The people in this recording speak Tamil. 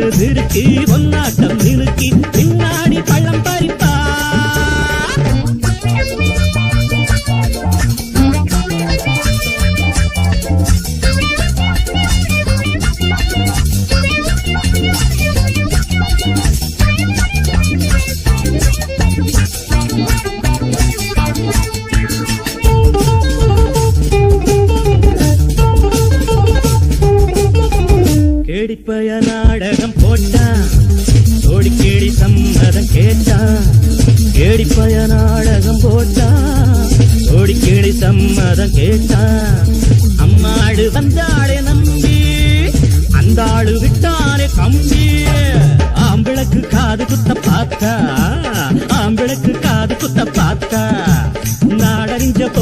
கண்ணு திருக்கி ஒன்னாட்டம் நிறுக்கி பின்னாடி பள்ளம் பறிப்பா. கேடிப்பய நாடகம் போட்டான், சோடிக்கேடி சம்மதம் கேட்டான். கேடிப்பய நாடகம் போட்டான், சோடிக்கேடி சம்மதம் கேட்டான். அம்மாடு வந்தாளே நம்பி, அந்த ஆளு விட்டானே கம்பி. ஆம்பிளக்கு காது குத்த பார்த்தா, ஆம்பிளக்கு காது குத்த பார்த்தா. நாடறிஞ்ச போ